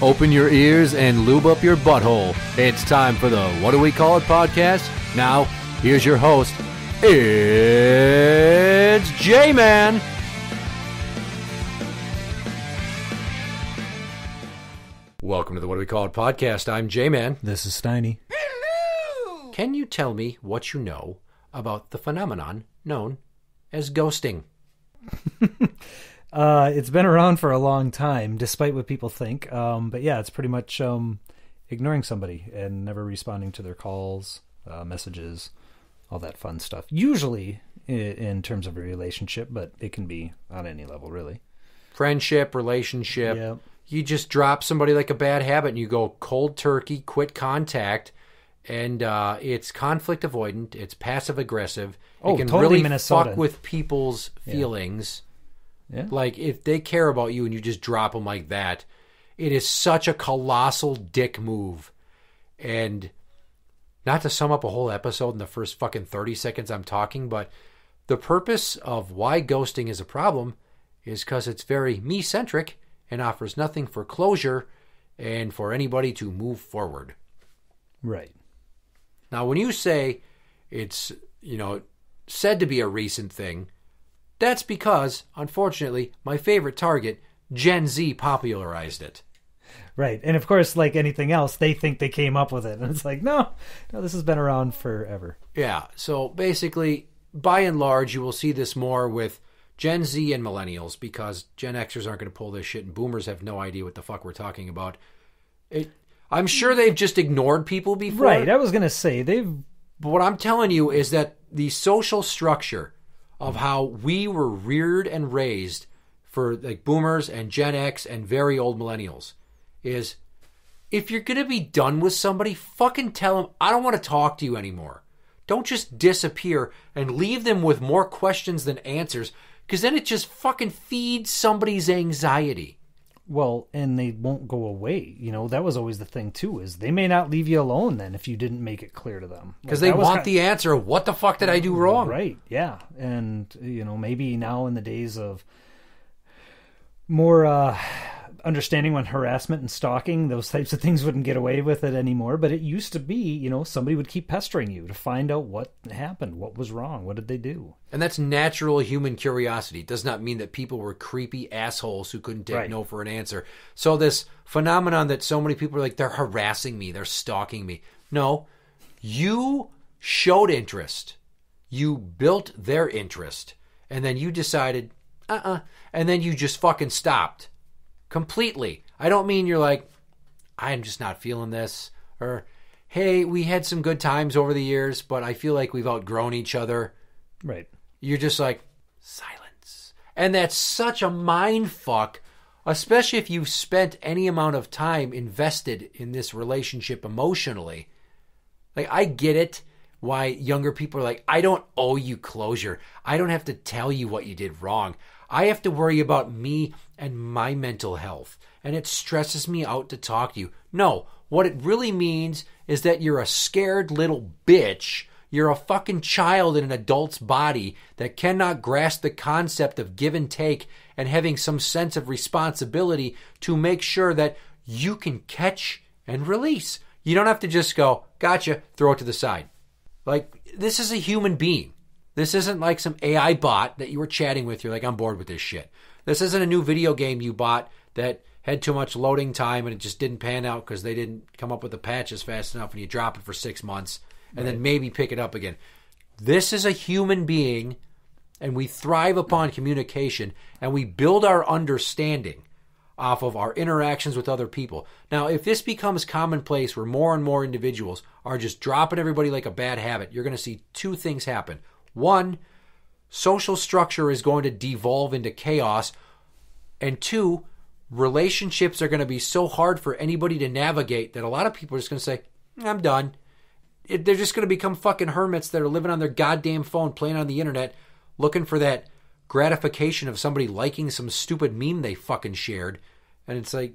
Open your ears and lube up your butthole. It's time for the What Do We Call It podcast. Now, here's your host. It's Jmann. Welcome to the What Do We Call It podcast. I'm Jmann. This is Steiny. Hello! Can you tell me what you know about the phenomenon known as ghosting? It's been around for a long time, despite what people think. But yeah, it's pretty much ignoring somebody and never responding to their calls, messages, all that fun stuff. Usually in terms of a relationship, but it can be on any level, really. Friendship, relationship. Yep. You just drop somebody like a bad habit and you go cold turkey, quit contact, and it's conflict avoidant. It's passive aggressive. Oh, it can totally really Minnesota. fuck with people's feelings. Yeah. Like, if they care about you and you just drop them like that, it is such a colossal dick move. And not to sum up a whole episode in the first fucking 30 seconds I'm talking, but the purpose of why ghosting is a problem is because it's very me-centric and offers nothing for closure and for anybody to move forward. Right. Now, when you say it's, said to be a recent thing, that's because, unfortunately, my favorite target, Gen Z, popularized it. Right. And of course, like anything else, they think they came up with it. And it's like, no, this has been around forever. Yeah. So basically, by and large, you will see this more with Gen Z and millennials because Gen Xers aren't going to pull this shit and boomers have no idea what the fuck we're talking about. I'm sure they've just ignored people before. Right. I was going to say, But what I'm telling you is that the social structure of how we were reared and raised for like boomers and Gen X and very old millennials is if you're going to be done with somebody, fucking tell them, I don't want to talk to you anymore. Don't just disappear and leave them with more questions than answers because then it just fucking feeds somebody's anxiety. Well, and they won't go away. That was always the thing, too, is they may not leave you alone then if you didn't make it clear to them. Because they want the answer of what the fuck did I do wrong? Right, yeah. And, maybe now in the days of more understanding when harassment and stalking, those types of things wouldn't get away with it anymore. But it used to be, somebody would keep pestering you to find out what happened, what was wrong, what did they do? And that's natural human curiosity. It does not mean that people were creepy assholes who couldn't take no for an answer. So this phenomenon that so many people are like, they're harassing me, they're stalking me. No, you showed interest. You built their interest. And then you decided, and then you just fucking stopped. Completely. I don't mean you're like, I'm just not feeling this. Or, hey, we had some good times over the years, but I feel like we've outgrown each other. Right. You're just like, silence. And that's such a mind fuck, especially if you've spent any amount of time invested in this relationship emotionally. Like, I get it why younger people are like, I don't owe you closure. I don't have to tell you what you did wrong. I have to worry about me and my mental health. And it stresses me out to talk to you. No, what it really means is that you're a scared little bitch. You're a fucking child in an adult's body that cannot grasp the concept of give and take and having some sense of responsibility to make sure that you can catch and release. You don't have to just go, gotcha, throw it to the side. Like, this is a human being. This isn't like some AI bot that you were chatting with. You're like, I'm bored with this shit. This isn't a new video game you bought that had too much loading time and it just didn't pan out because they didn't come up with the patches fast enough and you drop it for 6 months and then maybe pick it up again. This is a human being and we thrive upon communication and we build our understanding off of our interactions with other people. Now, if this becomes commonplace where more and more individuals are just dropping everybody like a bad habit, you're going to see two things happen. One, social structure is going to devolve into chaos. And two, relationships are going to be so hard for anybody to navigate that a lot of people are just going to say, I'm done. They're just going to become fucking hermits that are living on their goddamn phone, playing on the internet, looking for that gratification of somebody liking some stupid meme they fucking shared. And it's like,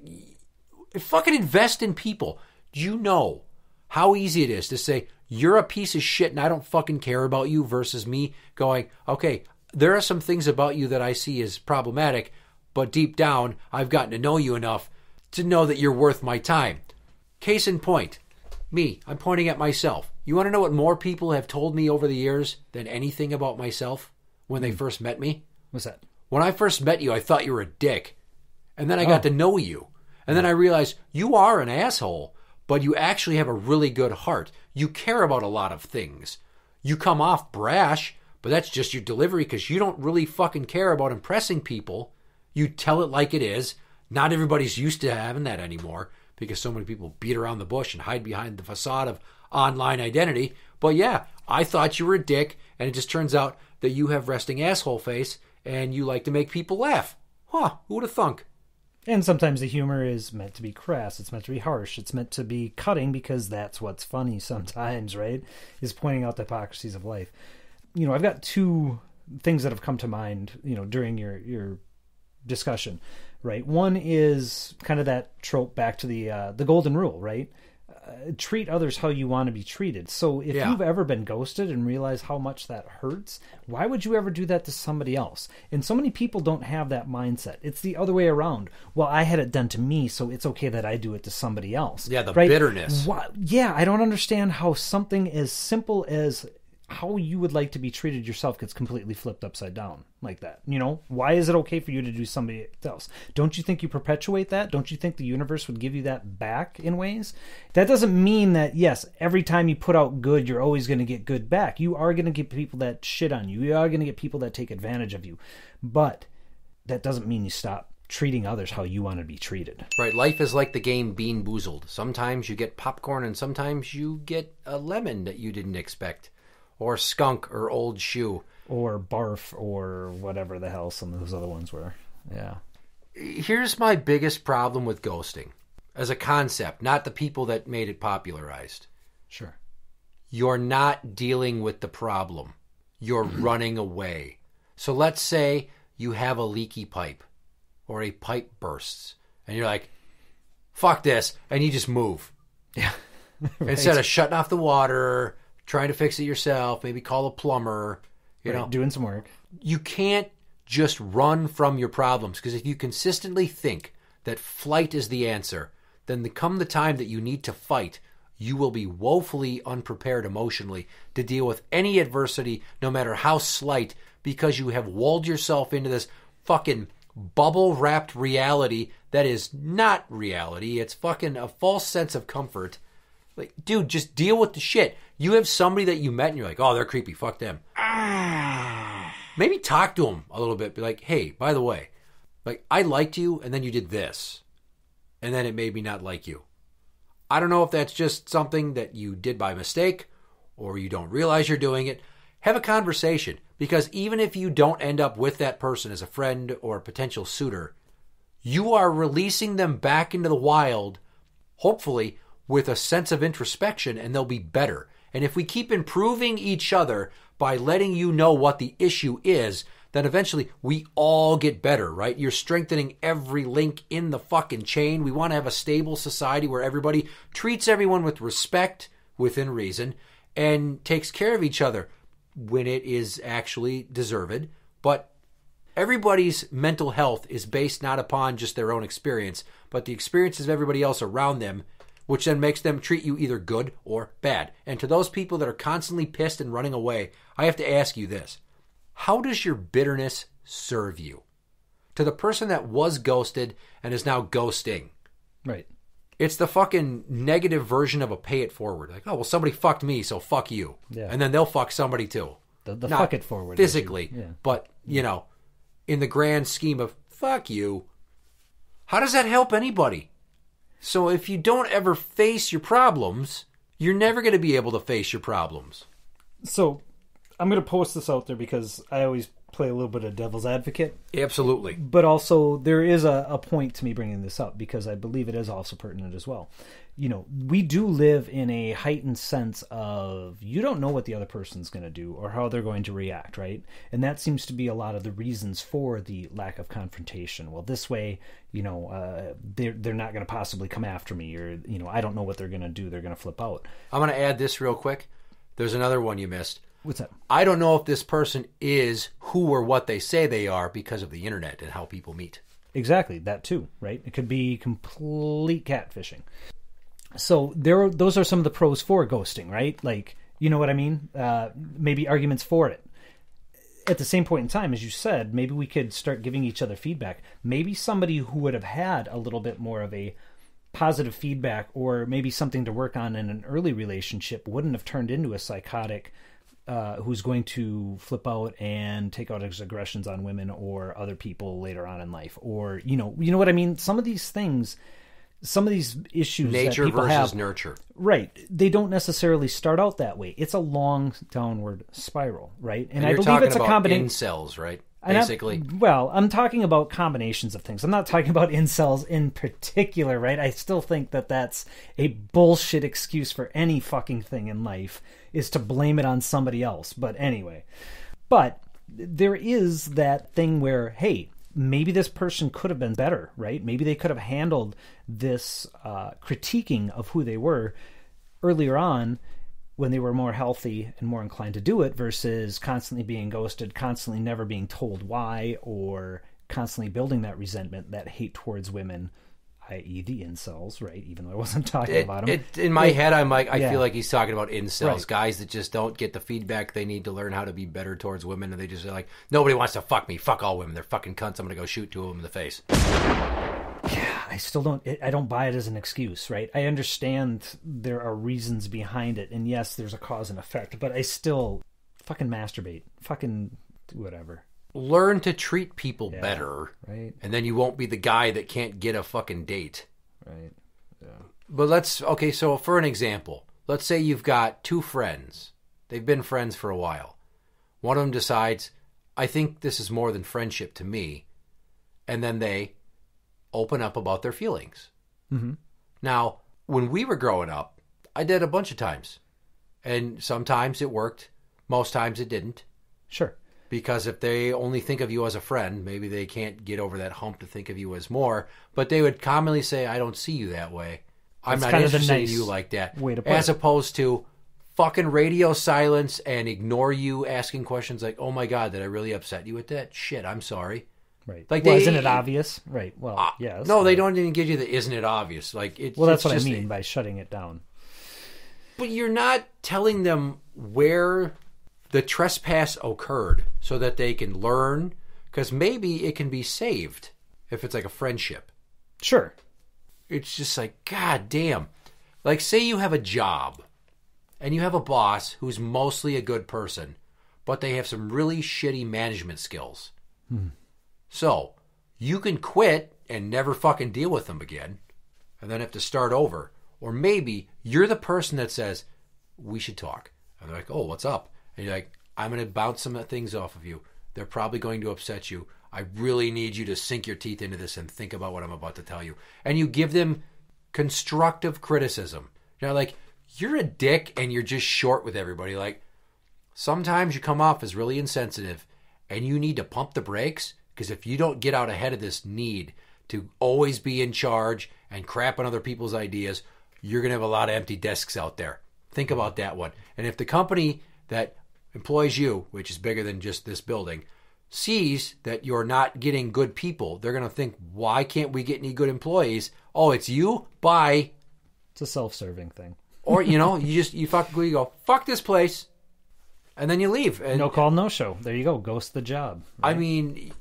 fucking invest in people. Do you know how easy it is to say, you're a piece of shit and I don't fucking care about you versus me going, okay, there are some things about you that I see as problematic, but deep down, I've gotten to know you enough to know that you're worth my time. Case in point, me, I'm pointing at myself. You want to know what more people have told me over the years than anything about myself when they first met me? What's that? When I first met you, I thought you were a dick. And then I got to know you. And then I realized you are an asshole, but you actually have a really good heart. You care about a lot of things. You come off brash, but that's just your delivery because you don't really fucking care about impressing people. You tell it like it is. Not everybody's used to having that anymore because so many people beat around the bush and hide behind the facade of online identity. But yeah, I thought you were a dick, and it just turns out that you have resting asshole face and you like to make people laugh. Huh, who would have thunk? And sometimes the humor is meant to be crass. It's meant to be harsh. It's meant to be cutting because that's what's funny sometimes, right? Is pointing out the hypocrisies of life. You know, I've got two things that have come to mind, you know, during your discussion, right? One is kind of that trope back to the golden rule, right? Treat others how you want to be treated. So if you've ever been ghosted and realize how much that hurts, why would you ever do that to somebody else? And so many people don't have that mindset. It's the other way around. Well, I had it done to me, so it's okay that I do it to somebody else. Yeah, the right? bitterness. Yeah, I don't understand how something as simple as how you would like to be treated yourself gets completely flipped upside down like that. You know, why is it okay for you to do somebody else? Don't you think you perpetuate that? Don't you think the universe would give you that back in ways? That doesn't mean that, yes, every time you put out good, you're always going to get good back. You are going to get people that shit on you. You are going to get people that take advantage of you. But that doesn't mean you stop treating others how you want to be treated. Right, life is like the game Bean Boozled. Sometimes you get popcorn and sometimes you get a lemon that you didn't expect. Or skunk, or old shoe. Or barf, or whatever the hell some of those other ones were. Yeah. Here's my biggest problem with ghosting. As a concept, not the people that made it popularized. Sure. You're not dealing with the problem. You're running away. So let's say you have a leaky pipe. Or a pipe bursts. And you're like, fuck this. And you just move. Yeah. Right. Instead of shutting off the water, trying to fix it yourself, maybe call a plumber, you know. Doing some work. You can't just run from your problems, because if you consistently think that flight is the answer, then come the time that you need to fight, you will be woefully unprepared emotionally to deal with any adversity, no matter how slight, because you have walled yourself into this fucking bubble-wrapped reality that is not reality. It's fucking a false sense of comfort. Like, dude, just deal with the shit. You have somebody that you met and you're like, oh, they're creepy. Fuck them. Maybe talk to them a little bit. Be like, hey, by the way, like, I liked you and then you did this. And then it made me not like you. I don't know if that's just something that you did by mistake or you don't realize you're doing it. Have a conversation, because even if you don't end up with that person as a friend or a potential suitor, you are releasing them back into the wild, hopefully, with a sense of introspection, and they'll be better. And if we keep improving each other by letting you know what the issue is, then eventually we all get better, right? You're strengthening every link in the fucking chain. We want to have a stable society where everybody treats everyone with respect, within reason, and takes care of each other when it is actually deserved. But everybody's mental health is based not upon just their own experience, but the experiences of everybody else around them, which then makes them treat you either good or bad. And to those people that are constantly pissed and running away, I have to ask you this. How does your bitterness serve you? To the person that was ghosted and is now ghosting. Right. It's the fucking negative version of a pay it forward. Like, oh, well, somebody fucked me, so fuck you. Yeah. And then they'll fuck somebody too. The fuck it forward. Physically. Yeah. But, you know, in the grand scheme of fuck you, how does that help anybody? So if you don't ever face your problems, you're never going to be able to face your problems. So I'm going to post this out there because I always play a little bit of devil's advocate. Absolutely. But also there is a point to me bringing this up because I believe it is also pertinent as well. You know, we do live in a heightened sense of you don't know what the other person's going to do or how they're going to react, right? And that seems to be a lot of the reasons for the lack of confrontation. Well, this way, you know, they're not going to possibly come after me, or, you know, I don't know what they're going to do. They're going to flip out. I'm going to add this real quick. There's another one you missed. What's that? I don't know if this person is who or what they say they are because of the internet and how people meet. Exactly, that too, right? It could be complete catfishing. So those are some of the pros for ghosting, right? Like, you know what I mean? Maybe arguments for it. At the same point in time, as you said, maybe we could start giving each other feedback. Maybe somebody who would have had a little bit more of a positive feedback, or maybe something to work on in an early relationship, wouldn't have turned into a psychotic who's going to flip out and take out his aggressions on women or other people later on in life. Or, you know what I mean? Some of these things, some of these issues nature that people versus have, nurture. Right. They don't necessarily start out that way. It's a long downward spiral, right? And I believe it's a combination. Incels, right? Basically. I'm talking about combinations of things. I'm not talking about incels in particular, right? I still think that that's a bullshit excuse for any fucking thing in life, is to blame it on somebody else. But anyway. But there is that thing where, hey, maybe this person could have been better, right? Maybe they could have handled this critiquing of who they were earlier on, when they were more healthy and more inclined to do it, versus constantly being ghosted, constantly never being told why, or constantly building that resentment, that hate towards women, i.e. the incels, right? Even though I wasn't talking about them. In my head, I'm like, I feel like he's talking about incels, right. Guys that just don't get the feedback they need to learn how to be better towards women, and they just are like, nobody wants to fuck me. Fuck all women. They're fucking cunts. I'm going to go shoot two of them in the face. Yeah, I don't buy it as an excuse, right? I understand there are reasons behind it, and yes, there's a cause and effect, but I still fucking masturbate. Fucking do whatever. Learn to treat people better, right? And then you won't be the guy that can't get a fucking date. Right. Yeah. But so for an example, let's say you've got two friends. They've been friends for a while. One of them decides, I think this is more than friendship to me. And then they open up about their feelings. Mm-hmm. Now, when we were growing up, I did a bunch of times. And sometimes it worked. Most times it didn't. Sure. Because if they only think of you as a friend, maybe they can't get over that hump to think of you as more. But they would commonly say, I don't see you that way. I'm not interested in you like that. Way to put as it. Opposed to fucking radio silence and ignore you asking questions like, oh my God, did I really upset you with that? Shit, I'm sorry. Right. Like, isn't it obvious? Right. Well, yes. No, they don't even give you the isn't it obvious. Like, it's, well, that's it's what just, I mean by shutting it down. But you're not telling them where the trespass occurred so that they can learn, because maybe it can be saved if it's like a friendship. Sure. It's just like, God damn. Like, say you have a job and you have a boss who's mostly a good person, but they have some really shitty management skills. So you can quit and never fucking deal with them again and then have to start over. Or maybe you're the person that says, we should talk. And they're like, oh, what's up? And you're like, I'm going to bounce some things off of you. They're probably going to upset you. I really need you to sink your teeth into this and think about what I'm about to tell you. And you give them constructive criticism. You know, like, you're a dick and you're just short with everybody. Like, sometimes you come off as really insensitive and you need to pump the brakes, because if you don't get out ahead of this need to always be in charge and crap on other people's ideas, you're going to have a lot of empty desks out there. Think about that one. And if the company that employs you, which is bigger than just this building, sees that you're not getting good people, they're going to think, why can't we get any good employees? Oh, it's you? Bye. It's a self-serving thing. Or, you go, fuck this place. And then you leave. And, no call, no show. There you go. Ghost the job. Right? I mean,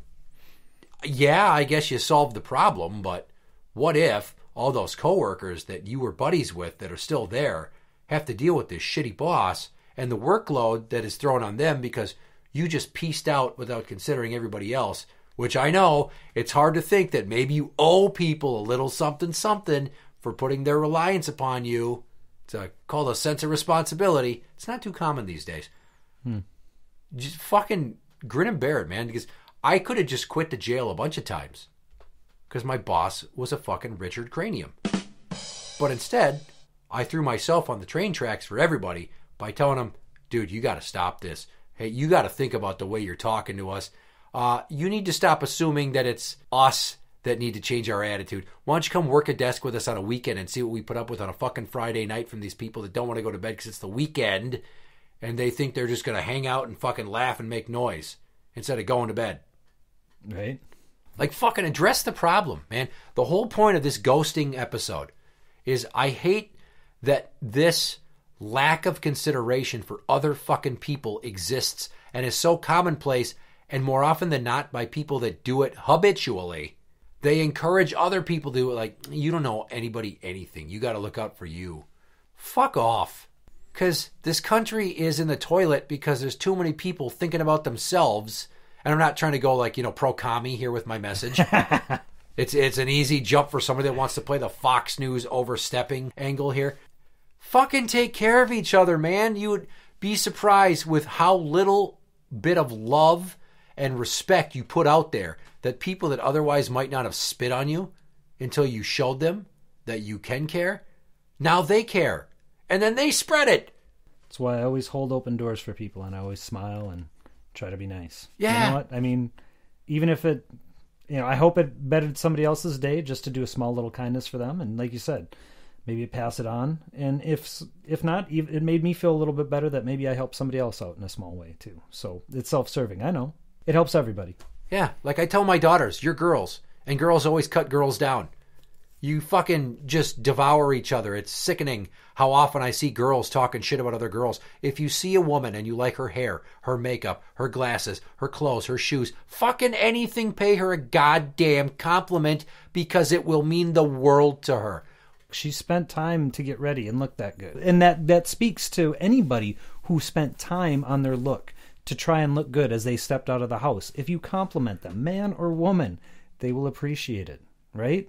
yeah, I guess you solved the problem, but what if all those coworkers that you were buddies with that are still there have to deal with this shitty boss and the workload that is thrown on them because you just pieced out without considering everybody else, which I know it's hard to think that maybe you owe people a little something for putting their reliance upon you. It's called a sense of responsibility. It's not too common these days. Just fucking grin and bear it, man, because I could have just quit the jail a bunch of times because my boss was a fucking Richard Cranium. But instead, I threw myself on the train tracks for everybody by telling them, dude, you got to stop this. Hey, you got to think about the way you're talking to us. You need to stop assuming that it's us that need to change our attitude. Why don't you come work a desk with us on a weekend and see what we put up with on a fucking Friday night from these people that don't want to go to bed because it's the weekend and they think they're just going to hang out and fucking laugh and make noise instead of going to bed. Right. Like, fucking address the problem, man. The whole point of this ghosting episode is I hate that this lack of consideration for other fucking people exists and is so commonplace, and more often than not by people that do it habitually. They encourage other people to do it like, you don't know anybody anything. You got to look out for you. Fuck off. Because this country is in the toilet because there's too many people thinking about themselves. And I'm not trying to go like, pro-commie here with my message. It's an easy jump for somebody that wants to play the Fox News overstepping angle here. Fucking take care of each other, man. You would be surprised with how little bit of love and respect you put out there that people that otherwise might not have spit on you until you showed them that you can care. Now they care. And then they spread it. That's why I always hold open doors for people, and I always smile and try to be nice. Yeah. You know what? I mean, even if it, I hope it bettered somebody else's day just to do a small little kindness for them. And like you said, maybe pass it on. And if not, it made me feel a little bit better that maybe I helped somebody else out in a small way too. So it's self-serving. I know. It helps everybody. Yeah. Like I tell my daughters, you're girls. And girls always cut girls down. You fucking just devour each other. It's sickening how often I see girls talking shit about other girls. If you see a woman and you like her hair, her makeup, her glasses, her clothes, her shoes, fucking anything, pay her a goddamn compliment because it will mean the world to her. She spent time to get ready and look that good. And that speaks to anybody who spent time on their look to try and look good as they stepped out of the house. If you compliment them, man or woman, they will appreciate it, right?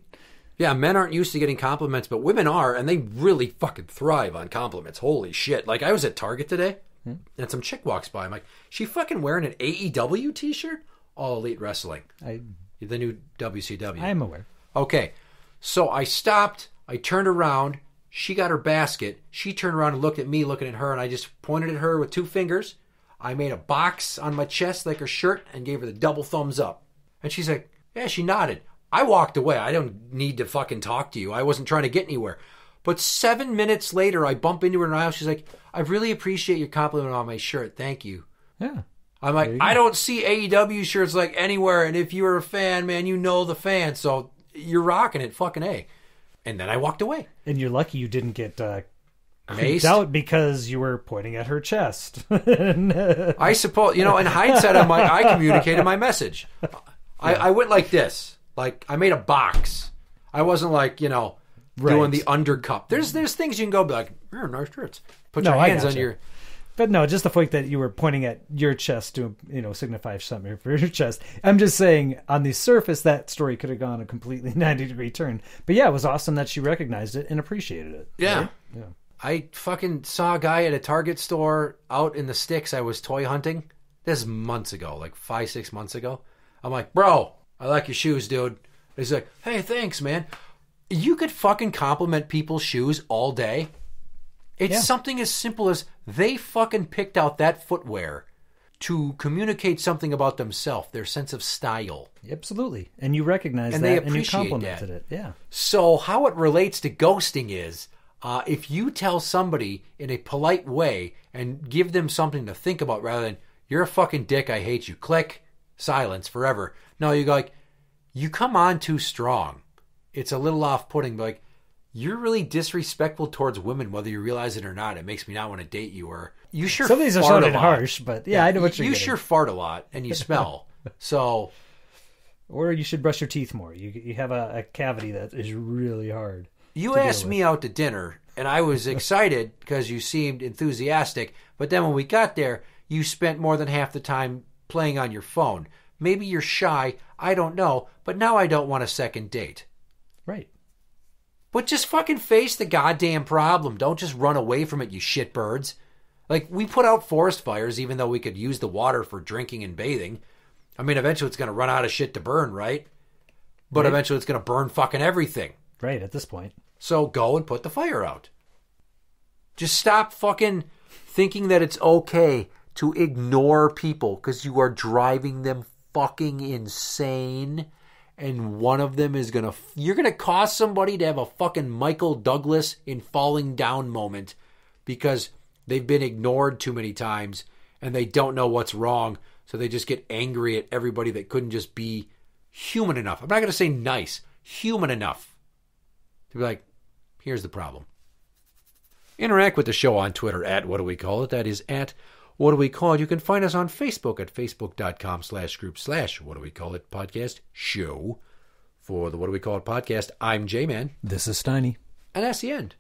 Yeah, men aren't used to getting compliments, but women are, and they really fucking thrive on compliments. Holy shit. Like, I was at Target today, and some chick walks by. I'm like, she fucking wearing an AEW t-shirt? All Elite Wrestling. The new WCW. I am aware. Okay, so I stopped, I turned around, she got her basket, she turned around and looked at me, looking at her, and I just pointed at her with 2 fingers. I made a box on my chest like her shirt and gave her the double thumbs up. And she's like, yeah, she nodded. I walked away. I don't need to fucking talk to you. I wasn't trying to get anywhere. But 7 minutes later, I bump into her in the aisle. She's like, I really appreciate your compliment on my shirt. Thank you. Yeah. I'm like, I don't see AEW shirts like anywhere. And if you're a fan, man, you know the fan. So you're rocking it. Fucking A. And then I walked away. And you're lucky you didn't get maced out because you were pointing at her chest. I suppose, in hindsight, I communicated my message. I went like this. Like, I made a box. I wasn't like, doing the undercup. There's things you can go be like, nice shirts. Put your hands on your... But no, just the fact that you were pointing at your chest to, signify something for your chest. I'm just saying, on the surface, that story could have gone a completely 90-degree turn. But yeah, it was awesome that she recognized it and appreciated it. Yeah. Right? Yeah. I fucking saw a guy at a Target store out in the sticks. I was toy hunting. This is months ago, like 5-6 months ago. I'm like, bro, I like your shoes, dude. He's like, hey, thanks, man. You could fucking compliment people's shoes all day. It's something as simple as they fucking picked out that footwear to communicate something about themselves, their sense of style. Absolutely. And you recognize and that they and you appreciate complimented that. it. Yeah. So how it relates to ghosting is if you tell somebody in a polite way and give them something to think about rather than, you're a fucking dick, I hate you. Click, silence, forever. No, you go like, you come on too strong. It's a little off-putting, but like, you're really disrespectful towards women, whether you realize it or not. It makes me not want to date you. Or you sure some of these are fart sounded a lot. harsh, but yeah, I know what you're You getting. sure fart a lot, and you smell. So, or you should brush your teeth more. You have a cavity that is really hard. You asked me out to dinner, and I was excited because you seemed enthusiastic. But then when we got there, you spent more than half the time playing on your phone. Maybe you're shy, I don't know, but now I don't want a second date. Right. But just fucking face the goddamn problem. Don't just run away from it, you shitbirds. Like, we put out forest fires even though we could use the water for drinking and bathing. I mean, eventually it's going to run out of shit to burn, right? But eventually it's going to burn fucking everything. Right, at this point. So go and put the fire out. Just stop fucking thinking that it's okay to ignore people because you are driving them fucking insane. And one of them is going to... You're going to cause somebody to have a fucking Michael Douglas in falling down moment because they've been ignored too many times and they don't know what's wrong. So they just get angry at everybody that couldn't just be human enough. I'm not going to say nice. Human enough to be like, here's the problem. Interact with the show on Twitter at What Do We Call It? That is at What Do We Call It? You can find us on Facebook at facebook.com/group/What Do We Call It podcast show. For the What Do We Call It podcast, I'm Jmann. This is Steiny. And that's the end.